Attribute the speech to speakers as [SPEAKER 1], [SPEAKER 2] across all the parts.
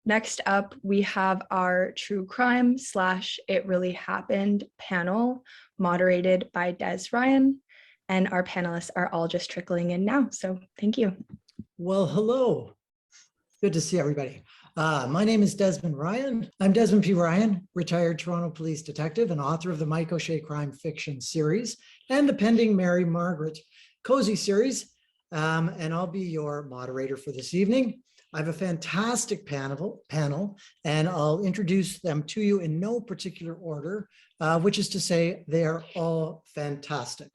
[SPEAKER 1] Next up, we have our true crime / it really happened panel moderated by Des Ryan. And our panelists are all just trickling in now. So thank you.
[SPEAKER 2] Well, hello. Good to see everybody. My name is Desmond Ryan. I'm Desmond P. Ryan, retired Toronto police detective and author of the Mike O'Shea crime fiction series and the pending Mary Margaret cozy series. And I'll be your moderator for this evening. I have a fantastic panel, and I'll introduce them to you in no particular order, which is to say they are all fantastic.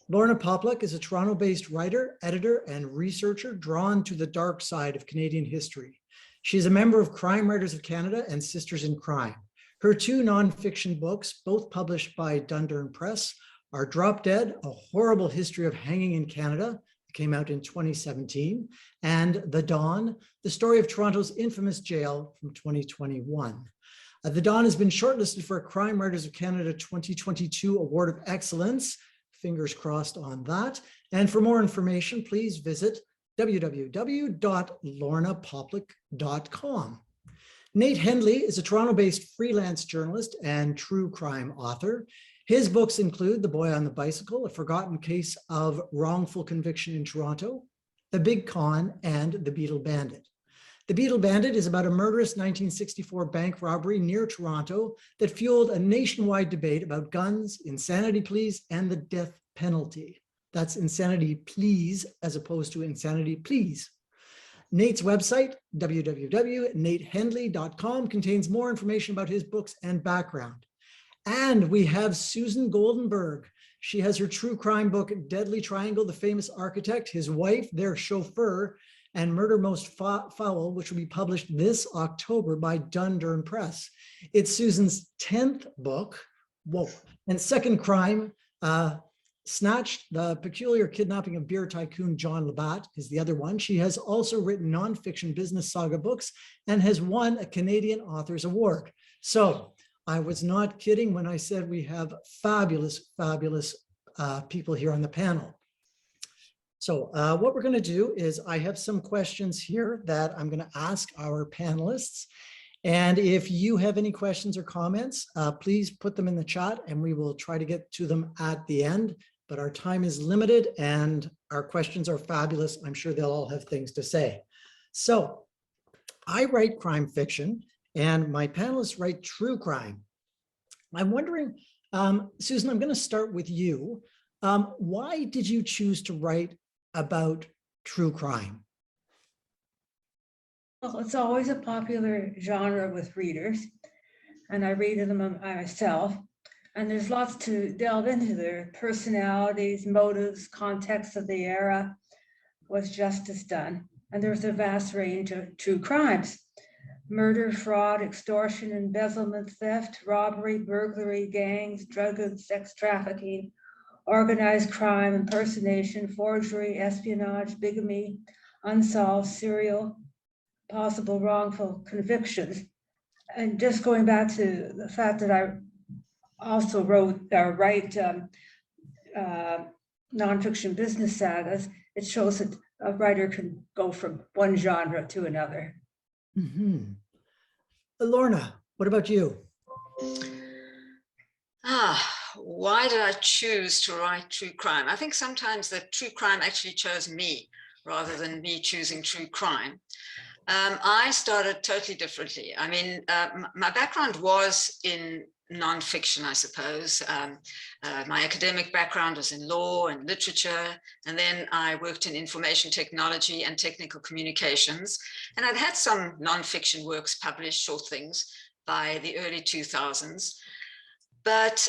[SPEAKER 2] Lorna Popluck is a Toronto-based writer, editor, and researcher drawn to the dark side of Canadian history. She is a member of Crime Writers of Canada and Sisters in Crime. Her two nonfiction books, both published by Dundurn Press, are Drop Dead, A Horrible History of Hanging in Canada, that came out in 2017, and The Dawn, the story of Toronto's infamous jail from 2021. The Dawn has been shortlisted for a Crime Writers of Canada 2022 Award of Excellence. Fingers crossed on that. And for more information, please visit www.lornapopluck.com. Nate Hendley is a Toronto-based freelance journalist and true crime author. His books include The Boy on the Bicycle, A Forgotten Case of Wrongful Conviction in Toronto, The Big Con, and The Beetle Bandit. The Beetle Bandit is about a murderous 1964 bank robbery near Toronto that fueled a nationwide debate about guns, insanity pleas, and the death penalty. That's insanity pleas as opposed to insanity please. Nate's website, www.natehendley.com, contains more information about his books and background. And we have Susan Goldenberg. She has her true crime book, Deadly Triangle, The Famous Architect, His Wife, Their Chauffeur, and Murder Most Foul, which will be published this October by Dundurn Press. It's Susan's 10th book, and second crime, Snatched, The Peculiar Kidnapping of Beer Tycoon John Labatt is the other one. She has also written nonfiction business saga books and has won a Canadian Authors Award. So I was not kidding when I said we have fabulous, fabulous people here on the panel. So what we're going to do is I have some questions here that I'm going to ask our panelists. And if you have any questions or comments, please put them in the chat and we will try to get to them at the end. But our time is limited and our questions are fabulous. I'm sure they'll all have things to say. So I write crime fiction and my panelists write true crime. I'm wondering, Susan, I'm going to start with you. Why did you choose to write about true crime?
[SPEAKER 3] Well, it's always a popular genre with readers, and I read them myself. And there's lots to delve into their personalities, motives, context of the era. Was justice done? And there's a vast range of true crimes: murder, fraud, extortion, embezzlement, theft, robbery, burglary, gangs, drug and sex trafficking, organized crime, impersonation, forgery, espionage, bigamy, unsolved serial, possible wrongful convictions. And just going back to the fact that I also write nonfiction business sagas, it shows that a writer can go from one genre to another.
[SPEAKER 2] Mm-hmm. Lorna, what about you?
[SPEAKER 4] Why did I choose to write true crime? I think sometimes that true crime actually chose me rather than me choosing true crime. I started totally differently. I mean, my background was in nonfiction, I suppose. My academic background was in law and literature, and then I worked in information technology and technical communications. And I'd had some nonfiction works published, short things, by the early 2000s. But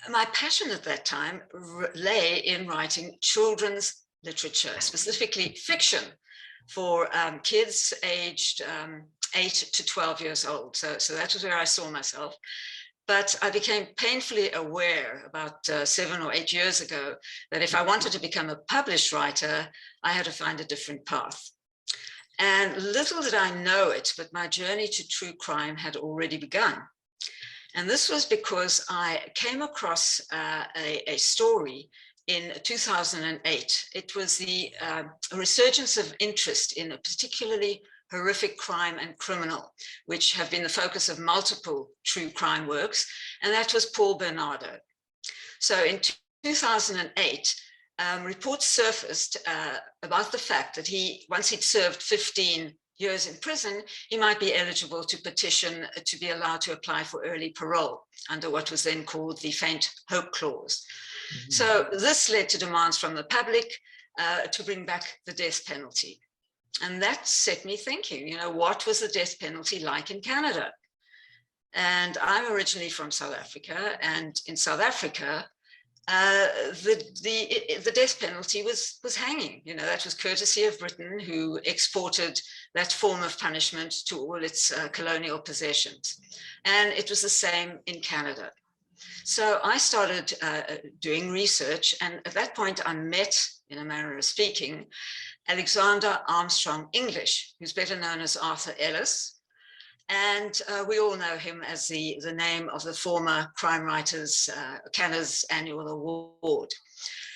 [SPEAKER 4] my passion at that time lay in writing children's literature, specifically fiction, for kids aged 8 to 12 years old. So that was where I saw myself. But I became painfully aware about 7 or 8 years ago that if I wanted to become a published writer, I had to find a different path. And little did I know it, but my journey to true crime had already begun. And this was because I came across a story in 2008. It was the resurgence of interest in a particularly Horrific Crime and Criminal, which have been the focus of multiple true crime works, and that was Paul Bernardo. So in 2008, reports surfaced about the fact that once he'd served 15 years in prison, he might be eligible to petition to be allowed to apply for early parole under what was then called the Faint Hope Clause. So this led to demands from the public to bring back the death penalty. And that set me thinking, what was the death penalty like in Canada? And I'm originally from South Africa, and in South Africa, the death penalty was hanging. That was courtesy of Britain, who exported that form of punishment to all its colonial possessions. And it was the same in Canada. So I started doing research, and at that point I met, in a manner of speaking, Alexander Armstrong English, who's better known as Arthur Ellis. And we all know him as the name of the former Crime Writers Canada's annual award.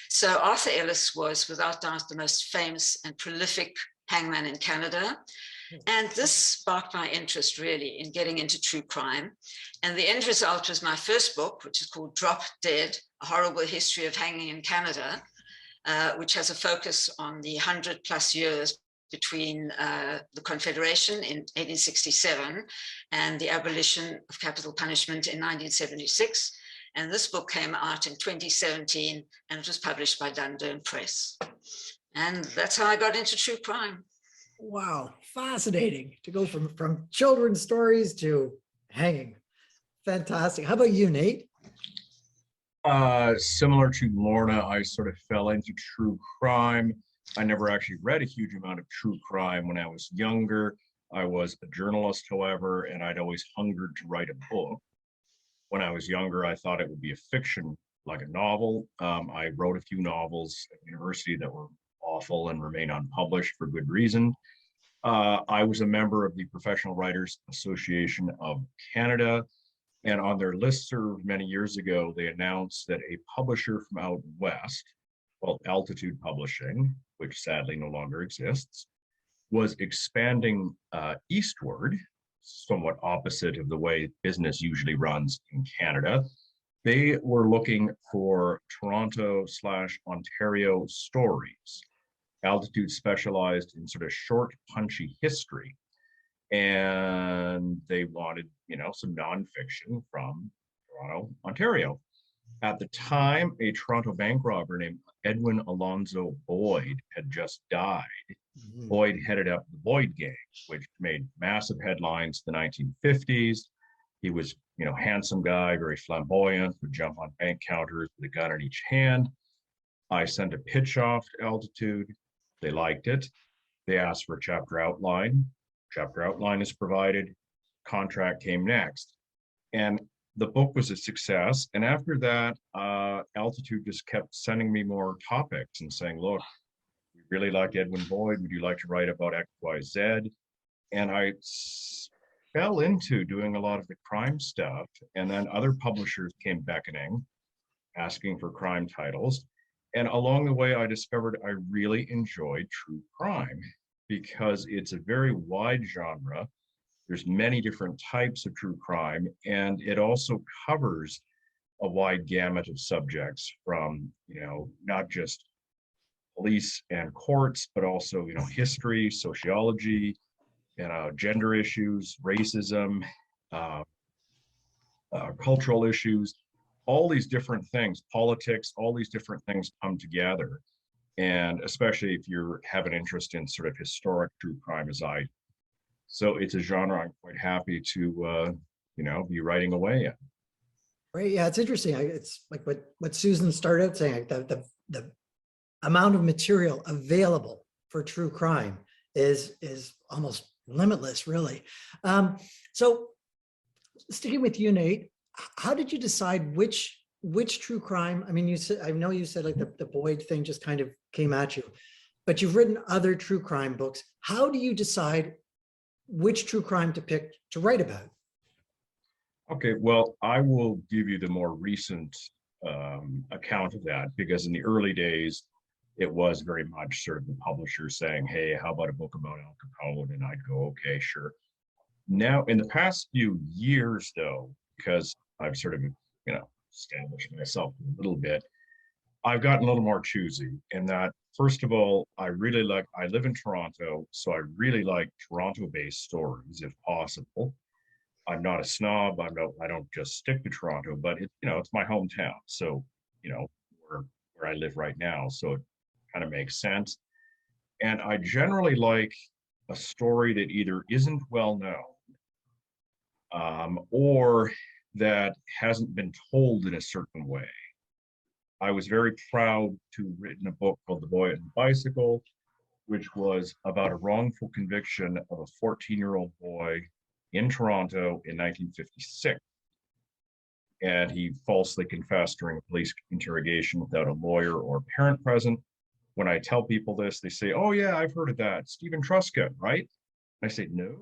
[SPEAKER 4] So Arthur Ellis was without doubt the most famous and prolific hangman in Canada. And this sparked my interest really in getting into true crime. And the end result was my first book, which is called Drop Dead, A Horrible History of Hanging in Canada, which has a focus on the 100+ years between the Confederation in 1867 and the abolition of capital punishment in 1976. And this book came out in 2017, and it was published by Dundurn Press. And that's how I got into true crime.
[SPEAKER 2] Wow, fascinating to go from children's stories to hanging. Fantastic. How about you, Nate?
[SPEAKER 5] Similar to Lorna, I sort of fell into true crime. I never actually read a huge amount of true crime when I was younger. I was a journalist, however, and I'd always hungered to write a book. When I was younger, I thought it would be a fiction, like a novel. I wrote a few novels at university that were awful and remain unpublished for good reason. I was a member of the Professional Writers Association of Canada, and on their listserv many years ago, they announced that a publisher from out west, called Altitude Publishing, which sadly no longer exists, was expanding eastward, somewhat opposite of the way business usually runs in Canada. They were looking for Toronto/Ontario stories. Altitude specialized in sort of short, punchy history. And they wanted, some nonfiction from Toronto, Ontario. At the time, a Toronto bank robber named Edwin Alonzo Boyd had just died. Boyd headed up the Boyd Gang, which made massive headlines in the 1950s. He was, handsome guy, very flamboyant, would jump on bank counters with a gun in each hand. I sent a pitch off to Altitude. They liked it. They asked for a chapter outline. Chapter outline is provided. Contract came next. And the book was a success. And after that, Altitude just kept sending me more topics and saying, look, we really like Edwin Boyd. Would you like to write about X, Y, Z? And I fell into doing a lot of the crime stuff. And then other publishers came beckoning, asking for crime titles. And along the way, I discovered I really enjoyed true crime because it's a very wide genre. There's many different types of true crime, and it also covers a wide gamut of subjects from, not just police and courts, but also, history, sociology, gender issues, racism, cultural issues, all these different things, politics, all these different things come together. And especially if you have an interest in sort of historic true crime as I. So it's a genre I'm quite happy to, be writing away in.
[SPEAKER 2] Right. Yeah, it's interesting. It's like what Susan started out saying, the amount of material available for true crime is almost limitless, really. So sticking with you, Nate, how did you decide which true crime? I mean, I know you said like the Boyd thing just kind of came at you, but you've written other true crime books. How do you decide which true crime to pick to write about?
[SPEAKER 5] Okay, well, I will give you the more recent account of that, because in the early days, it was very much sort of the publisher saying, hey, how about a book about Al Capone? And I'd go, okay, sure. Now, in the past few years, though, because I've sort of, established myself a little bit, I've gotten a little more choosy in that, first of all, I live in Toronto, so I really like Toronto-based stories if possible. I'm not a snob. I don't just stick to Toronto, but it's my hometown. So, where I live right now. So it kind of makes sense. And I generally like a story that either isn't well known, or that hasn't been told in a certain way. I was very proud to have written a book called The Boy and the Bicycle, which was about a wrongful conviction of a 14-year-old boy in Toronto in 1956. And he falsely confessed during a police interrogation without a lawyer or parent present. When I tell people this, they say, oh yeah, I've heard of that. Stephen Truscott, right? I say, no.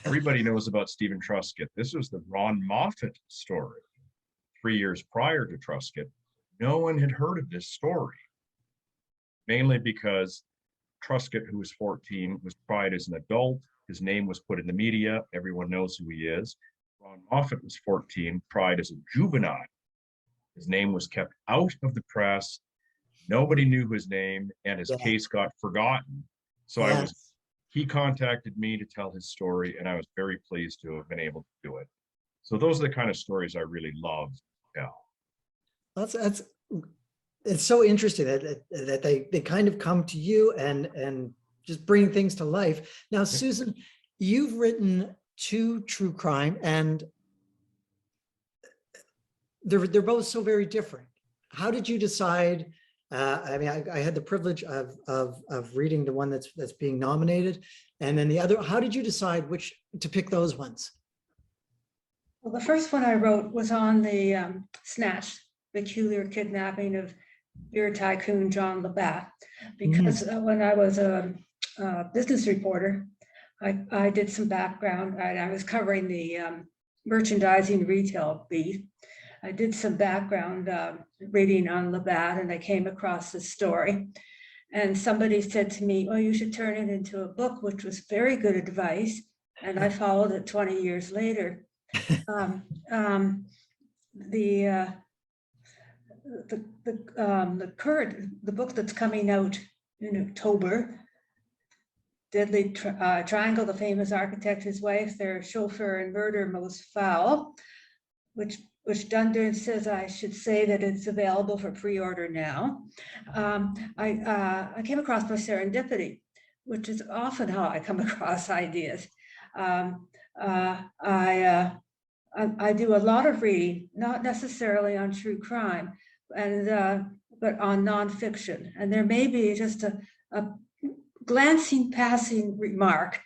[SPEAKER 5] Everybody knows about Stephen Truscott. This was the Ron Moffat story. 3 years prior to Truscott, no one had heard of this story. Mainly because Truscott, who was 14, was tried as an adult. His name was put in the media. Everyone knows who he is. Ron Moffat was 14, tried as a juvenile. His name was kept out of the press. Nobody knew his name, and his case got forgotten. So he contacted me to tell his story, and I was very pleased to have been able to do it. So those are the kind of stories I really love to tell.
[SPEAKER 2] It's so interesting that they kind of come to you and just bring things to life. Now, Susan, you've written 2 true crime, and they're both so very different. How did you decide? I had the privilege of reading the one that's being nominated, and then the other. How did you decide which to pick those ones?
[SPEAKER 3] Well, the first one I wrote was on the Snatch, peculiar kidnapping of beer tycoon John Labatt, because when I was a business reporter, I did some background. I was covering the merchandising retail beat. I did some background reading on Labatt, and I came across this story. And somebody said to me, "Oh, you should turn it into a book," which was very good advice. And I followed it 20 years later. The book that's coming out in October, Deadly Triangle, the famous architect, his wife, their chauffeur, and murder most foul, which Dundon says I should say that it's available for pre-order now. I came across by serendipity, which is often how I come across ideas. I do a lot of reading, not necessarily on true crime, but on nonfiction. And there may be just a glancing, passing remark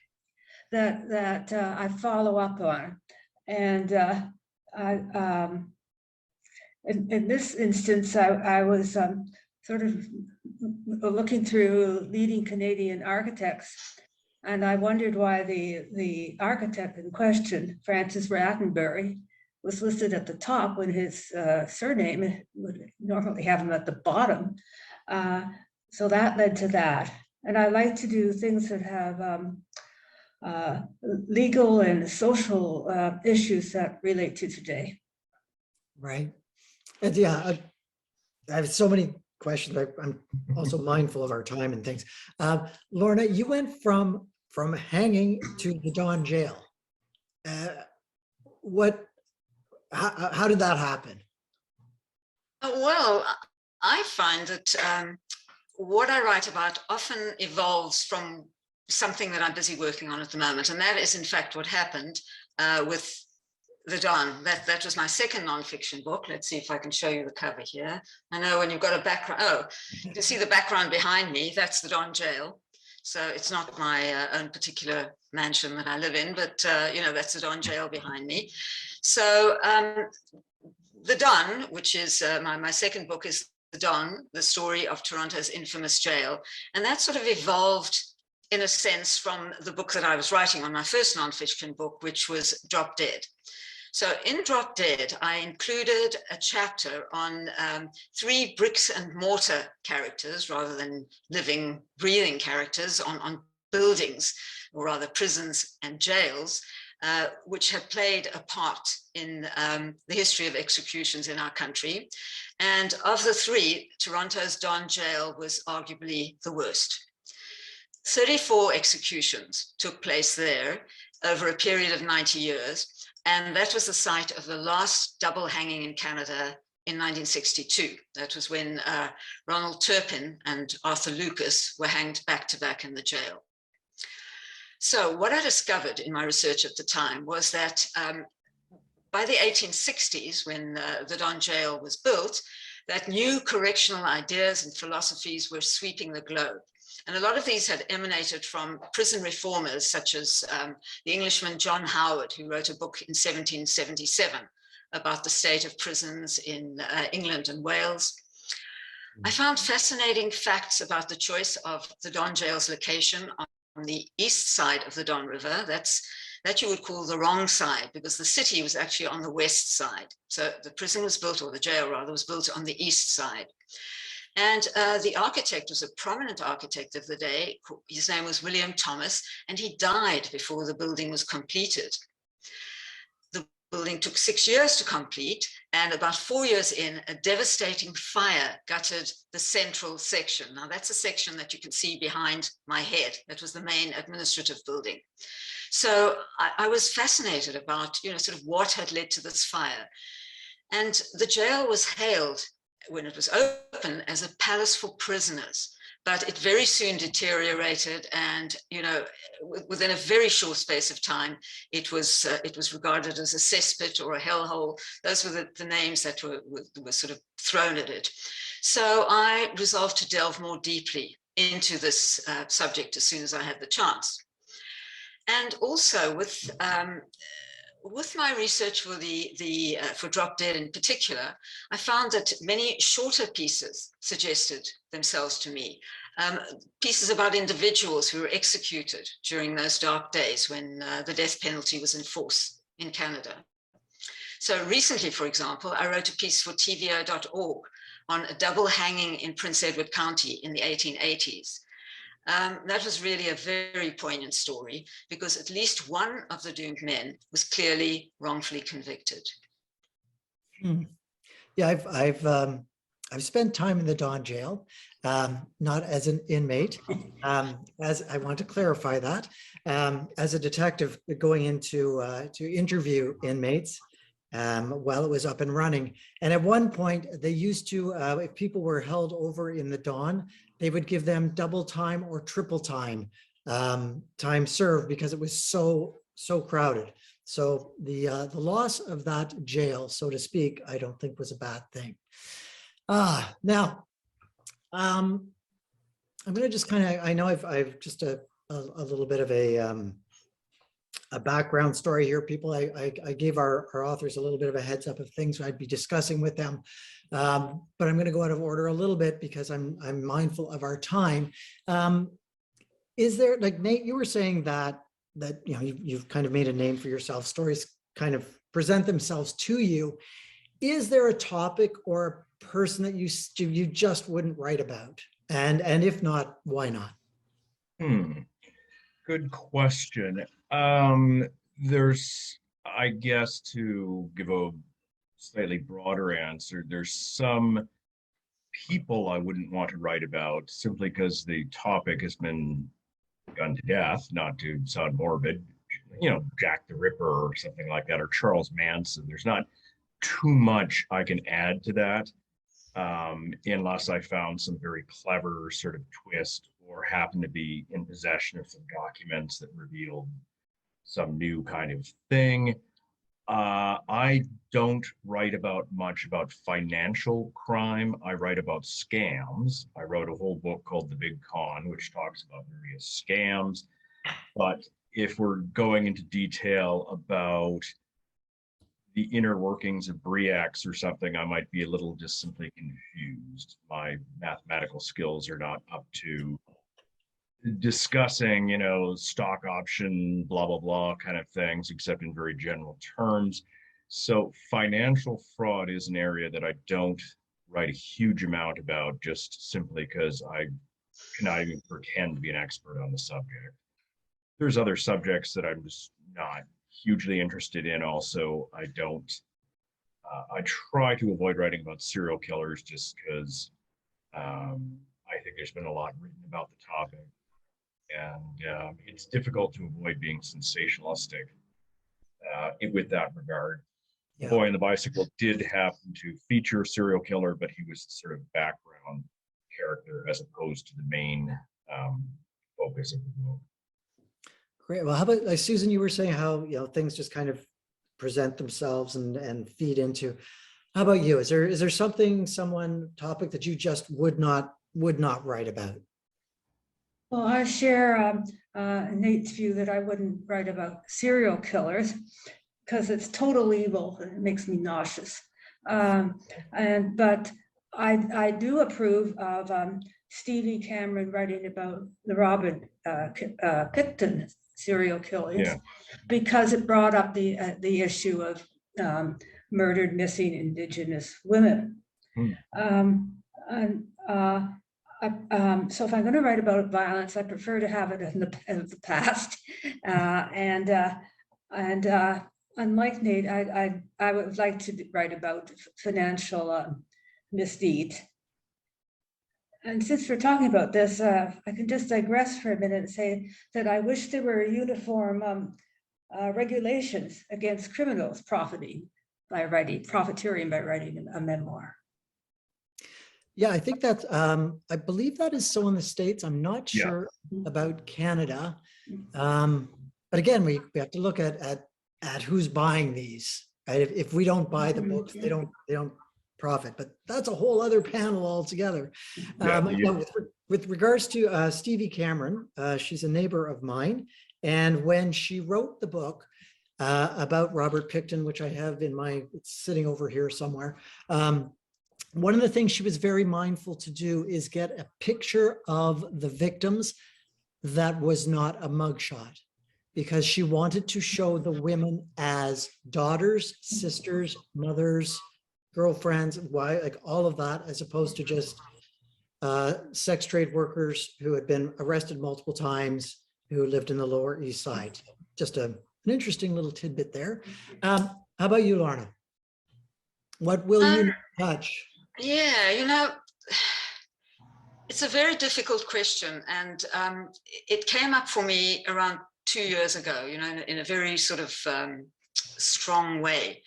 [SPEAKER 3] that I follow up on. And in this instance, I was sort of looking through leading Canadian architects, and I wondered why the architect in question, Francis Rattenbury, was listed at the top when his surname would normally have him at the bottom. So that led to that. And I like to do things that have legal and social issues that relate to today.
[SPEAKER 2] Right. And yeah, I have so many questions. I'm also mindful of our time and things. Lorna, you went from hanging to the Don jail. How did that happen?
[SPEAKER 4] Well, I find that what I write about often evolves from something that I'm busy working on at the moment. And that is, in fact, what happened with the Don. That was my second nonfiction book. Let's see if I can show you the cover here. I know when you've got a background, oh, you can see the background behind me, that's the Don jail. So it's not my own particular mansion that I live in, but that's the Don jail behind me. So the Don, which is my second book, is The Don, the story of Toronto's infamous jail. And that sort of evolved in a sense from the book that I was writing on, my first nonfiction book, which was Drop Dead. So in Drop Dead, I included a chapter on 3 bricks and mortar characters rather than living, breathing characters on buildings, or rather prisons and jails, which have played a part in the history of executions in our country. And of the 3, Toronto's Don Jail was arguably the worst. 34 executions took place there over a period of 90 years. And that was the site of the last double hanging in Canada in 1962. That was when Ronald Turpin and Arthur Lucas were hanged back to back in the jail. So what I discovered in my research at the time was that by the 1860s, when the Don Jail was built, that new correctional ideas and philosophies were sweeping the globe. And a lot of these had emanated from prison reformers, such as the Englishman John Howard, who wrote a book in 1777 about the state of prisons in England and Wales. I found fascinating facts about the choice of the Don Jail's location on the east side of the Don River. That you would call the wrong side, because the city was actually on the west side. So the prison was built, or the jail rather, was built on the east side. And the architect was a prominent architect of the day. His name was William Thomas, and he died before the building was completed. The building took 6 years to complete, and about 4 years in, a devastating fire gutted the central section. Now that's a section that you can see behind my head. That was the main administrative building. So I was fascinated about, sort of what had led to this fire. And the jail was hailed when it was open as a palace for prisoners, but it very soon deteriorated, and within a very short space of time, it was regarded as a cesspit or a hellhole. Those were the names that were sort of thrown at it. So I resolved to delve more deeply into this subject as soon as I had the chance. And also with my research for Drop Dead in particular, I found that many shorter pieces suggested themselves to me. Pieces about individuals who were executed during those dark days when the death penalty was in force in Canada. So recently, for example, I wrote a piece for TVO.org on a double hanging in Prince Edward County in the 1880s. That was really a very poignant story, because at least one of the doomed men was clearly wrongfully convicted.
[SPEAKER 2] Yeah, I've spent time in the Don Jail, not as an inmate, as I want to clarify that, as a detective going into to interview inmates while it was up and running. And at one point, they used to, if people were held over in the Don, they would give them double time or triple time, time served, because it was so crowded. So the loss of that jail, so to speak, I don't think was a bad thing. Now, I'm going to just kind of, I know I've just a little bit of a background story here. People, I gave our authors a little bit of a heads up of things I'd be discussing with them. But I'm going to go out of order a little bit because I'm mindful of our time. Is there, like Nate, you were saying that you've kind of made a name for yourself. Stories kind of present themselves to you. Is there a topic or a person that you just wouldn't write about? And if not, why not?
[SPEAKER 5] Good question. There's, I guess, to give a slightly broader answer, there's some people I wouldn't want to write about simply because the topic has been done to death, not to sound morbid, Jack the Ripper or something like that, or Charles Manson. There's not too much I can add to that, unless I found some very clever sort of twist or happened to be in possession of some documents that revealed some new kind of thing. I don't write about much about financial crime. I write about scams. I wrote a whole book called The Big Con, which talks about various scams. But if we're going into detail about the inner workings of BRIACs or something, I might be a little just simply confused. My mathematical skills are not up to discussing, stock option, blah, blah, blah kind of things, except in very general terms. So financial fraud is an area that I don't write a huge amount about, just simply because I cannot even pretend to be an expert on the subject. There's other subjects that I'm just not hugely interested in. Also, I try to avoid writing about serial killers just because I think there's been a lot written about the topic, and it's difficult to avoid being sensationalistic with that regard. The
[SPEAKER 2] Yeah.
[SPEAKER 5] Boy on the Bicycle did happen to feature a serial killer, but he was sort of background character as opposed to the main focus of the book.
[SPEAKER 2] Great. Well, how about Susan, you were saying how, things just kind of present themselves and feed into. How about you? Is there topic that you just would not write about?
[SPEAKER 3] Well, I share Nate's view that I wouldn't write about serial killers because it's total evil and it makes me nauseous. But I do approve of Stevie Cameron writing about the Robert Pickton serial killings,
[SPEAKER 5] Yeah.
[SPEAKER 3] because it brought up the issue of murdered missing Indigenous women. So if I'm going to write about violence, I prefer to have it in the past. Unlike Nate, I would like to write about financial misdeed. And since we're talking about this, I can just digress for a minute and say that I wish there were uniform regulations against criminals profiteering by writing a memoir.
[SPEAKER 2] Yeah, I think that's, I believe that is so in the States. I'm not sure about Canada. But again, we have to look at who's buying these, right? If we don't buy the books, they don't profit, but that's a whole other panel altogether. With regards to Stevie Cameron, she's a neighbor of mine. And when she wrote the book about Robert Pickton, which I have it's sitting over here somewhere, one of the things she was very mindful to do is get a picture of the victims that was not a mugshot, because she wanted to show the women as daughters, sisters, mothers, girlfriends, like all of that, as opposed to just sex trade workers who had been arrested multiple times, who lived in the Lower East Side. Just an interesting little tidbit there. How about you, Lorna? What will you touch?
[SPEAKER 4] Yeah, it's a very difficult question, and it came up for me around 2 years ago, in a very sort of strong way.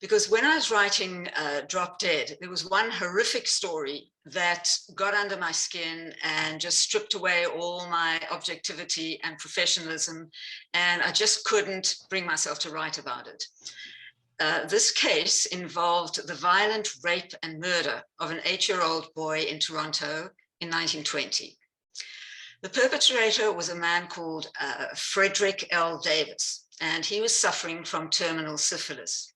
[SPEAKER 4] Because when I was writing Drop Dead, there was one horrific story that got under my skin and just stripped away all my objectivity and professionalism, and I just couldn't bring myself to write about it. This case involved the violent rape and murder of an 8-year-old boy in Toronto in 1920. The perpetrator was a man called Frederick L. Davis, and he was suffering from terminal syphilis.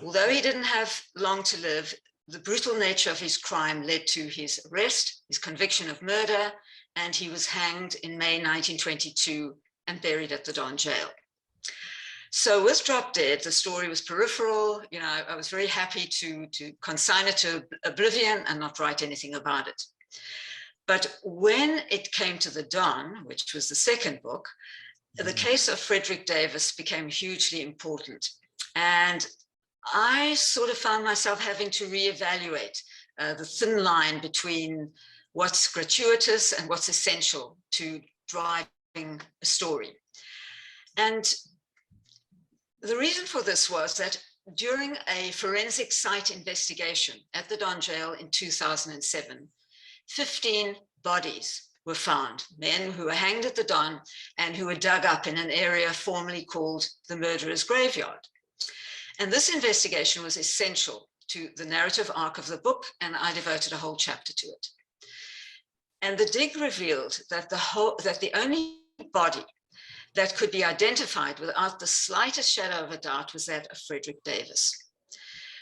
[SPEAKER 4] Although he didn't have long to live, the brutal nature of his crime led to his arrest, his conviction of murder, and he was hanged in May 1922 and buried at the Don Jail. So with Drop Dead, the story was peripheral. I was very happy to consign it to oblivion and not write anything about it. But when it came to the Don, which was the second book, the case of Frederick Davis became hugely important. And I sort of found myself having to reevaluate the thin line between what's gratuitous and what's essential to driving a story. And the reason for this was that during a forensic site investigation at the Don Jail in 2007, 15 bodies were found, men who were hanged at the Don and who were dug up in an area formerly called the murderer's graveyard. And this investigation was essential to the narrative arc of the book, and I devoted a whole chapter to it. And the dig revealed that the only body that could be identified without the slightest shadow of a doubt was that of Frederick Davis.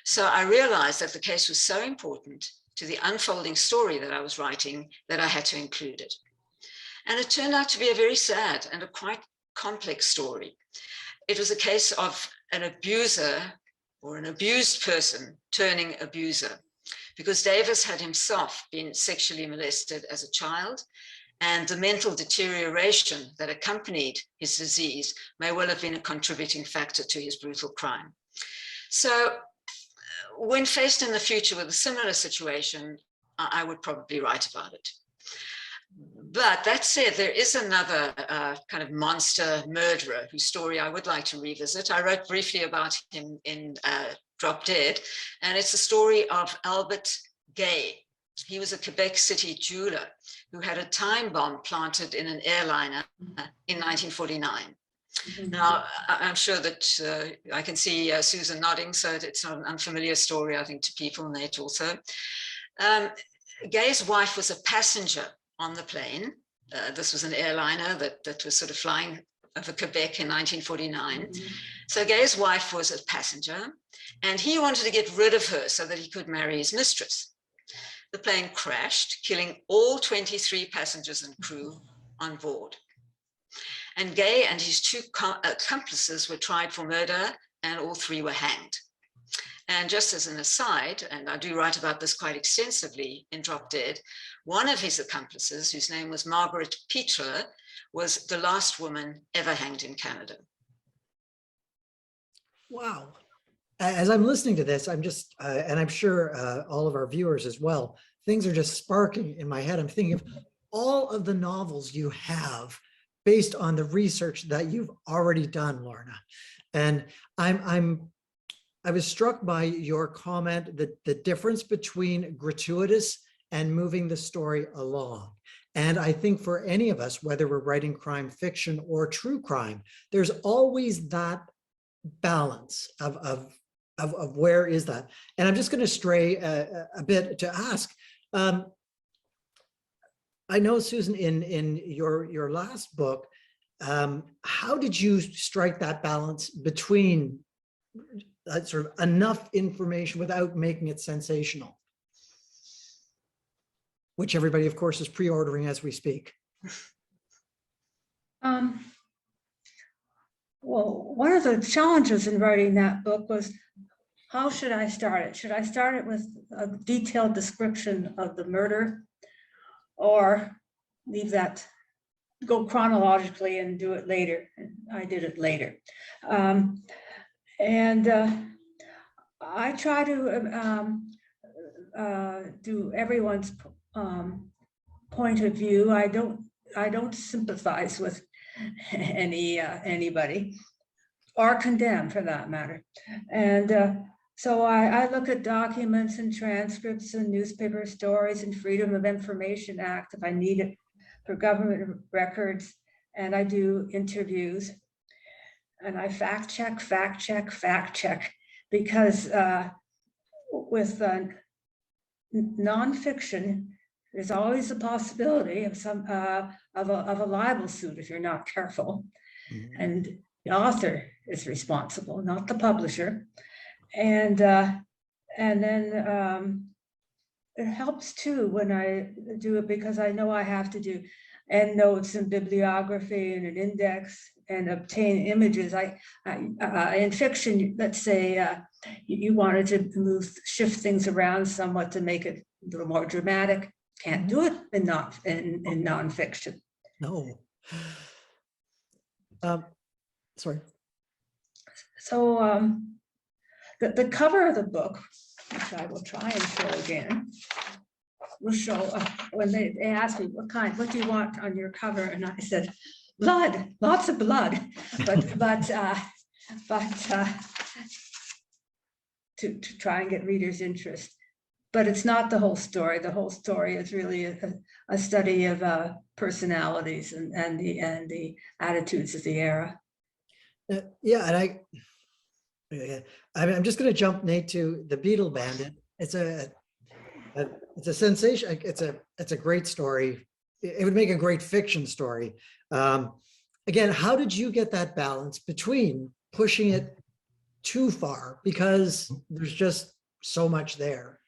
[SPEAKER 4] So I realized that the case was so important to the unfolding story that I was writing that I had to include it. And it turned out to be a very sad and a quite complex story. it was a case of an abuser or an abused person turning abuser, because Davis had himself been sexually molested as a child, and the mental deterioration that accompanied his disease may well have been a contributing factor to his brutal crime. So when faced in the future with a similar situation, I would probably write about it. But that said, there is another kind of monster murderer whose story I would like to revisit. I wrote briefly about him in Drop Dead, and it's the story of Albert Gay. He was a Quebec City jeweler who had a time bomb planted in an airliner in 1949. Now, I'm sure that I can see Susan nodding, so it's not an unfamiliar story, I think, to people, Nate also. Gay's wife was a passenger on the plane. This was an airliner that was sort of flying over Quebec in 1949. So Gay's wife was a passenger, and he wanted to get rid of her so that he could marry his mistress. The plane crashed, killing all 23 passengers and crew on board. And Gay and his two accomplices were tried for murder, and all three were hanged. And just as an aside, and I do write about this quite extensively in Drop Dead, one of his accomplices, whose name was Margaret Petre, was the last woman ever hanged in Canada.
[SPEAKER 2] Wow. As I'm listening to this, I'm just, and I'm sure all of our viewers as well, things are just sparking in my head. I'm thinking of all of the novels you have based on the research that you've already done, Lorna. And I was struck by your comment that the difference between gratuitous and moving the story along. And I think for any of us, whether we're writing crime fiction or true crime, there's always that balance of where is that. And I'm just going to stray a bit to ask. I know, Susan, in your last book, how did you strike that balance between sort of enough information without making it sensational? Which everybody, of course, is pre-ordering as we speak.
[SPEAKER 3] Well, one of the challenges in writing that book was, how should I start it? Should I start it with a detailed description of the murder, or leave that, go chronologically and do it later? And I did it later. I try to do everyone's point of view. I don't sympathize with anybody, or condemn for that matter. And so I look at documents and transcripts and newspaper stories and Freedom of Information Act if I need it for government records, and I do interviews, and I fact check, because with nonfiction, there's always a possibility of a libel suit if you're not careful. Mm-hmm. And the author is responsible, not the publisher. And then it helps too when I do it, because I know I have to do endnotes and bibliography and an index and obtain images. In fiction, let's say you wanted to shift things around somewhat to make it a little more dramatic. Can't do it in nonfiction.
[SPEAKER 2] No. Sorry.
[SPEAKER 3] So the cover of the book, which I will try and show again, will show when they asked me what do you want on your cover, and I said blood, lots of blood, but to try and get readers' interest. But it's not the whole story. The whole story is really a study of personalities and the attitudes of the era.
[SPEAKER 2] Yeah, and I'm just going to jump, Nate, to The Beetle Bandit. It's a sensation. It's a great story. It would make a great fiction story. Again, how did you get that balance between pushing it too far, because there's just so much there?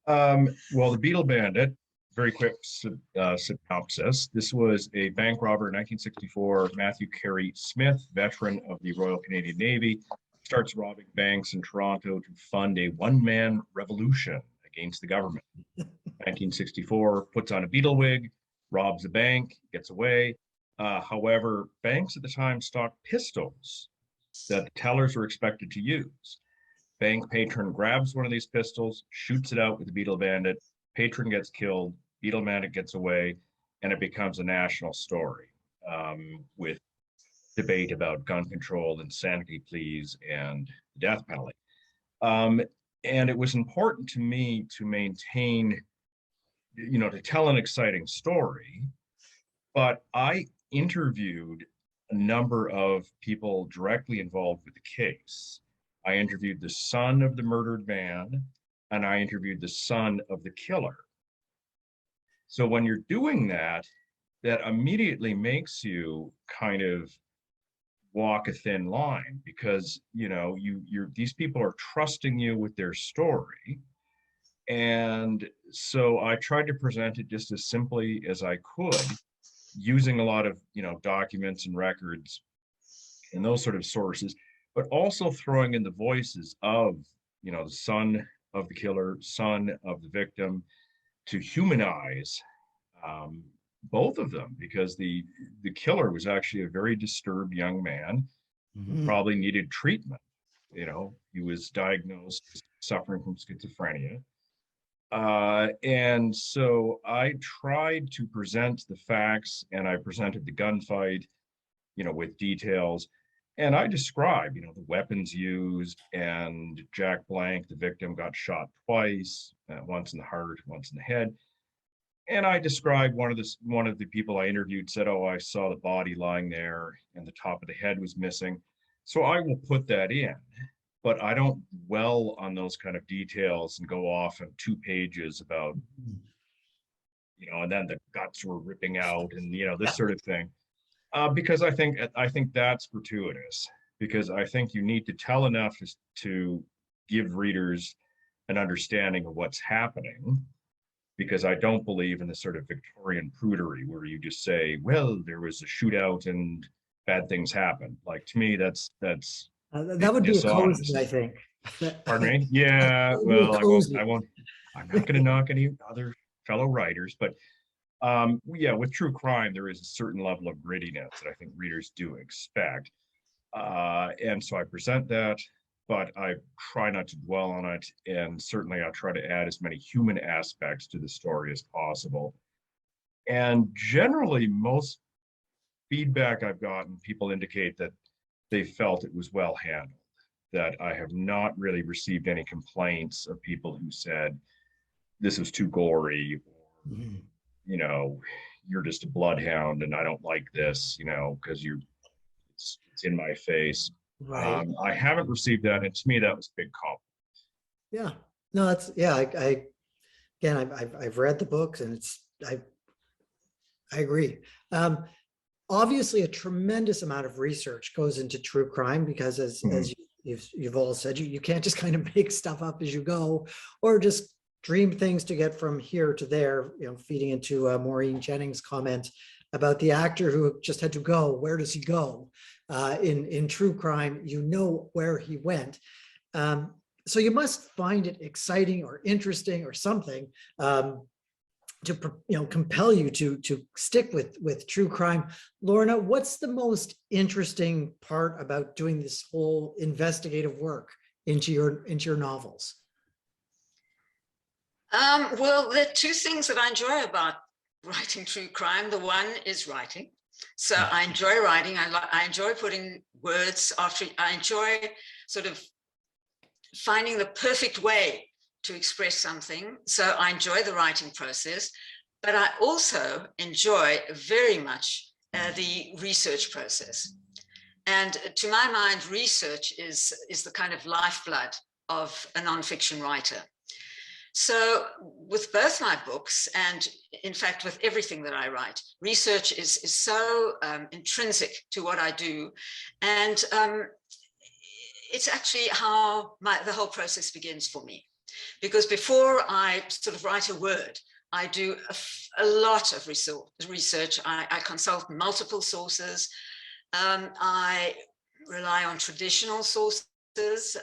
[SPEAKER 5] Well, The Beetle Bandit very quick synopsis. This was a bank robber in 1964, Matthew Carey Smith, veteran of the Royal Canadian Navy, starts robbing banks in Toronto to fund a one-man revolution against the government. 1964, puts on a beetle wig, robs a bank, gets away. However, banks at the time stocked pistols that the tellers were expected to use. Bank patron grabs one of these pistols, shoots it out with the beetle bandit, patron gets killed, beetle bandit gets away, and it becomes a national story with debate about gun control, insanity pleas, and the death penalty. And it was important to me to maintain, to tell an exciting story, but I interviewed a number of people directly involved with the case. I interviewed the son of the murdered man, and I interviewed the son of the killer. So when you're doing that, that immediately makes you kind of walk a thin line, because these people are trusting you with their story. And so I tried to present it just as simply as I could, using a lot of documents and records and those sort of sources, but also throwing in the voices of the son of the killer, son of the victim, to humanize both of them, because the killer was actually a very disturbed young man who probably needed treatment. He was diagnosed suffering from schizophrenia. And so I tried to present the facts, and I presented the gunfight, with details. And I described, the weapons used, and Jack Blank, the victim, got shot twice, once in the heart, once in the head. And I described one of the people I interviewed said, "Oh, I saw the body lying there and the top of the head was missing." So I will put that in, but I don't dwell on those kind of details and go off on 2 pages about, and then the guts were ripping out and, this sort of thing. Because I think that's gratuitous, because I think you need to tell enough to give readers an understanding of what's happening, because I don't believe in the sort of Victorian prudery where you just say, well, there was a shootout and bad things happened. Like, to me, that's
[SPEAKER 2] that would be a
[SPEAKER 5] dishonest.
[SPEAKER 2] cozy, I think.
[SPEAKER 5] Pardon me? Yeah,
[SPEAKER 2] That would be a
[SPEAKER 5] well,
[SPEAKER 2] cozy.
[SPEAKER 5] I'm not going to knock any other fellow writers, but with true crime, there is a certain level of grittiness that I think readers do expect. And so I present that, but I try not to dwell on it. And certainly I try to add as many human aspects to the story as possible. And generally, most feedback I've gotten, people indicate that they felt it was well handled, that I have not really received any complaints of people who said this was too gory, or, you're just a bloodhound and I don't like this, because it's in my face.
[SPEAKER 2] Right.
[SPEAKER 5] I haven't received that, and to me that was a big compliment.
[SPEAKER 2] Yeah. No, that's, yeah. I've read the books, and I agree. Obviously, a tremendous amount of research goes into true crime, because as you've all said, you can't just kind of make stuff up as you go, or just dream things to get from here to there. Feeding into Maureen Jennings' comment about the actor who just had to go. Where does he go? In true crime, where he went. So you must find it exciting or interesting or something to compel you to stick with true crime. Lorna, what's the most interesting part about doing this whole investigative work into your novels?
[SPEAKER 4] Well, there are 2 things that I enjoy about writing true crime. The one is writing. So I enjoy writing. I enjoy putting words after. I enjoy sort of finding the perfect way to express something. So I enjoy the writing process, but I also enjoy very much the research process. And to my mind, research is the kind of lifeblood of a nonfiction writer. So with both my books, and in fact, with everything that I write, research is so intrinsic to what I do. And it's actually how the whole process begins for me. Because before I sort of write a word, I do a lot of research. I consult multiple sources. I rely on traditional sources,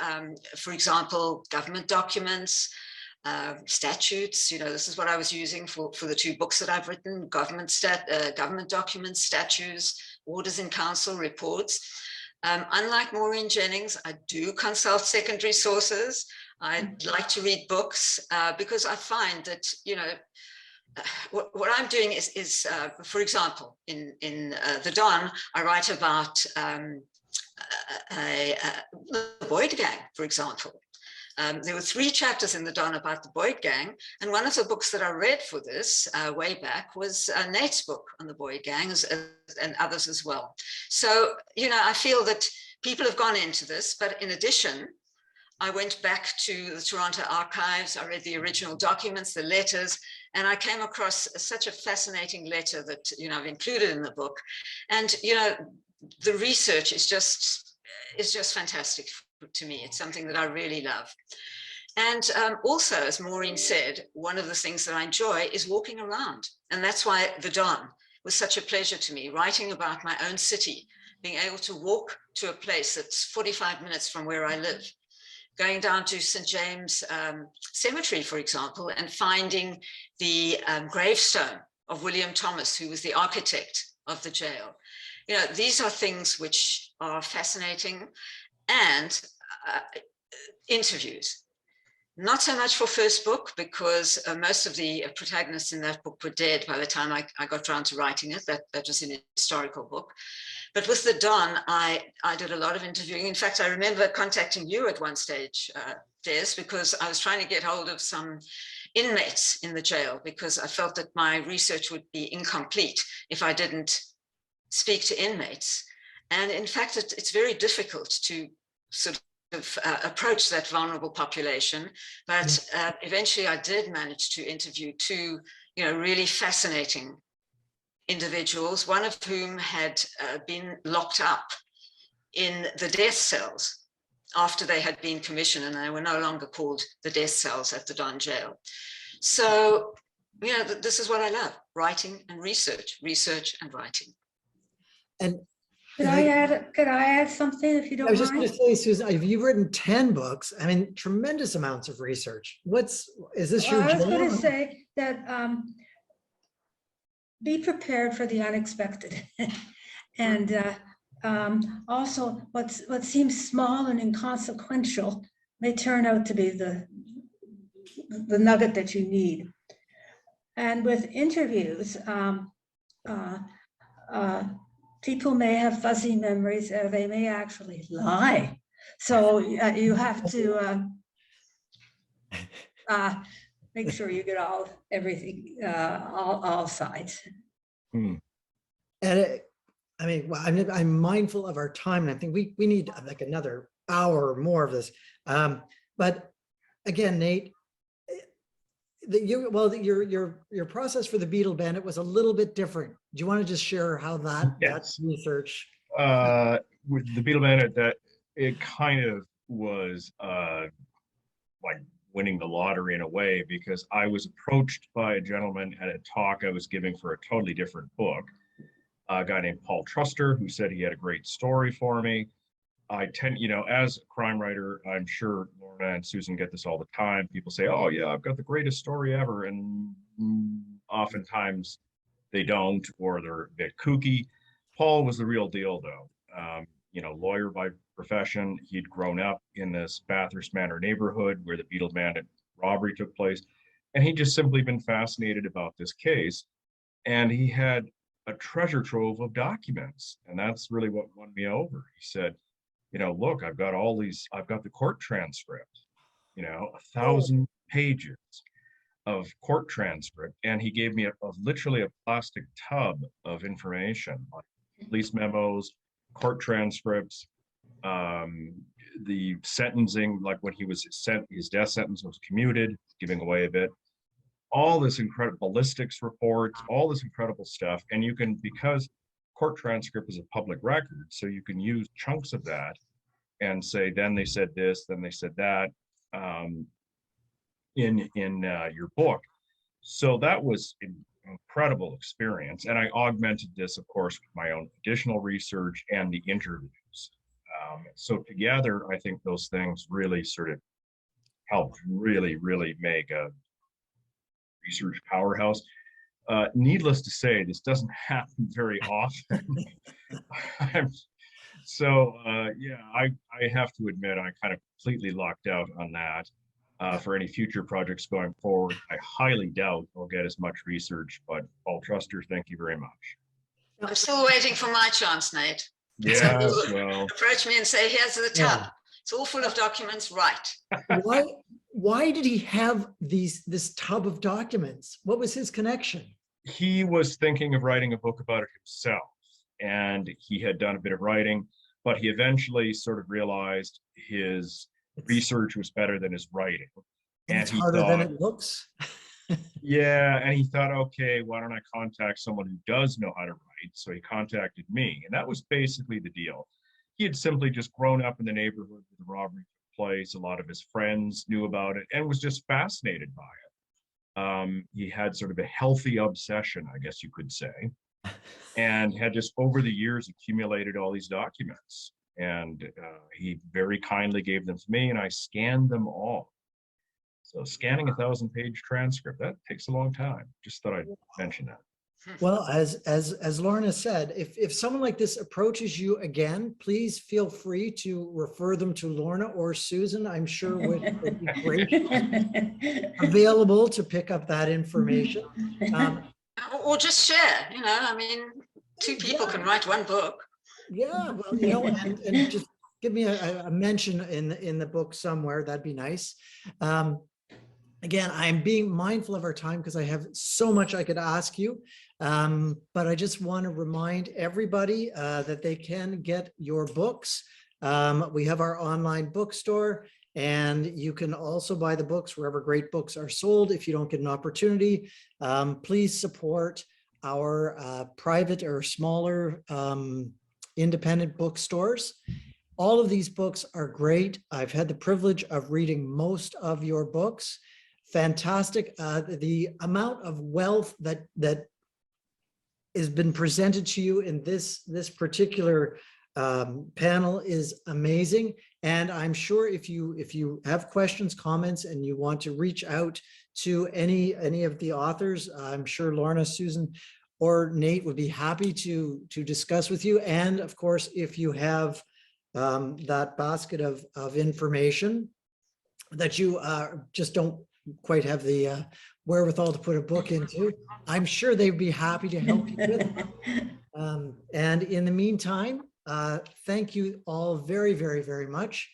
[SPEAKER 4] for example, government documents, statutes. This is what I was using for the two books that I've written: government documents, statutes, orders in council, reports. Unlike Maureen Jennings, I do consult secondary sources. I like to read books because I find that, what I'm doing is for example, in the Don, I write about the Boyd Gang, for example. There were 3 chapters in the Don about the Boyd Gang, and one of the books that I read for this way back was Nate's book on the Boyd Gang, and others as well. So, I feel that people have gone into this, but in addition, I went back to the Toronto archives. I read the original documents, the letters, and I came across such a fascinating letter that, I've included in the book. And, the research is just fantastic to me. It's something that I really love. And also, as Maureen said, one of the things that I enjoy is walking around. And that's why the Don was such a pleasure to me, writing about my own city, being able to walk to a place that's 45 minutes from where I live, going down to St. James Cemetery, for example, and finding the gravestone of William Thomas, who was the architect of the jail. These are things which are fascinating. And interviews. Not so much for first book, because most of the protagonists in that book were dead by the time I got around to writing it. That was an historical book. But with the Don, I did a lot of interviewing. In fact, I remember contacting you at one stage, Des, because I was trying to get hold of some inmates in the jail, because I felt that my research would be incomplete if I didn't speak to inmates. And in fact, it's very difficult to sort of approach that vulnerable population. But eventually I did manage to interview 2, really fascinating individuals, one of whom had been locked up in the death cells after they had been commissioned, and they were no longer called the death cells at the Don jail. So, this is what I love: writing and research and writing.
[SPEAKER 2] And
[SPEAKER 3] Could I add something, if you don't
[SPEAKER 2] I was just going
[SPEAKER 3] mind?
[SPEAKER 2] to say, Susan, you've written 10 books. I mean, tremendous amounts of research. Is this your
[SPEAKER 3] I was going to
[SPEAKER 2] jam?
[SPEAKER 3] say that be prepared for the unexpected. And also what seems small and inconsequential may turn out to be the nugget that you need. And with interviews, people may have fuzzy memories, or they may actually lie. So you have to make sure you get everything, all sides.
[SPEAKER 2] And I'm mindful of our time, and I think we need like another hour or more of this. But again, Nate, your process for the Beetle Bandit was a little bit different. Do you want to just share how that research?
[SPEAKER 5] With the Beetle Bandit, that it kind of was like winning the lottery in a way, because I was approached by a gentleman at a talk I was giving for a totally different book, a guy named Paul Truster, who said he had a great story for me. I tend, as a crime writer, I'm sure Lorna and Susan get this all the time. People say, "Oh yeah, I've got the greatest story ever," and oftentimes they don't, or they're a bit kooky. Paul was the real deal, though. Lawyer by profession. He'd grown up in this Bathurst Manor neighborhood where the Beetle Bandit robbery took place, and he'd just simply been fascinated about this case. And he had a treasure trove of documents, and that's really what won me over. He said, "Look, I've got the court transcript, 1,000 pages of court transcript." And he gave me literally a plastic tub of information, like police memos, court transcripts, the sentencing, like when he was sent, his death sentence was commuted, giving away a bit, all this incredible ballistics reports, all this incredible stuff. And you can, because court transcript is a public record, so you can use chunks of that and say, then they said this, then they said that, in your book. So that was an incredible experience. And I augmented this, of course, with my own additional research and the interviews. So together, I think those things really sort of helped really make a research powerhouse. Needless to say, this doesn't happen very often. Yeah, I have to admit, I kind of completely locked out on that. For any future projects going forward, I highly doubt I'll get as much research, but Paul Truster, thank you very much.
[SPEAKER 4] I'm still waiting for my chance, Nate.
[SPEAKER 5] Yes, well,
[SPEAKER 4] Approach me and say, here's the
[SPEAKER 2] Yeah.
[SPEAKER 4] tub. It's all full of documents, right?
[SPEAKER 2] Why did he have this tub of documents? What was his connection?
[SPEAKER 5] he was thinking of writing a book about it himself, and he had done a bit of writing, but he eventually sort of realized his research was better than his writing.
[SPEAKER 2] And
[SPEAKER 5] And
[SPEAKER 2] it's
[SPEAKER 5] he
[SPEAKER 2] harder than
[SPEAKER 5] thought,
[SPEAKER 2] it looks.
[SPEAKER 5] yeah, and he thought, okay, why don't I contact someone who does know how to write? So he contacted me, and that was basically the deal. He had simply just grown up in the neighborhood where the robbery took place. A lot of his friends knew about it and was just fascinated by it. He had sort of a healthy obsession, I guess you could say, and had just over the years accumulated all these documents. And he very kindly gave them to me, and I scanned them all. So scanning 1,000-page transcript, that takes a long time. Just thought I'd mention that.
[SPEAKER 2] Well, as Lorna said, if someone like this approaches you again, please feel free to refer them to Lorna or Susan. I'm sure would be great, available to pick up that information.
[SPEAKER 4] Or just share, you know, I mean, two people can write one book.
[SPEAKER 2] Yeah, well, you know, and just give me a mention in the book somewhere. That'd be nice. Again, I'm being mindful of our time because I have so much I could ask you. But I just want to remind everybody that they can get your books. We have our online bookstore, and you can also buy the books wherever great books are sold. If you don't get an opportunity, please support our private or smaller independent bookstores. All of these books are great. I've had the privilege of reading most of your books. Fantastic. The amount of wealth that has been presented to you in this particular panel is amazing. And I'm sure if you have questions, comments, and you want to reach out to any of the authors, I'm sure Lorna, Susan, or Nate would be happy to discuss with you. And of course, if you have that basket of information that you just don't quite have the wherewithal to put a book into, I'm sure they'd be happy to help you with it. And in the meantime, thank you all very, very, very much.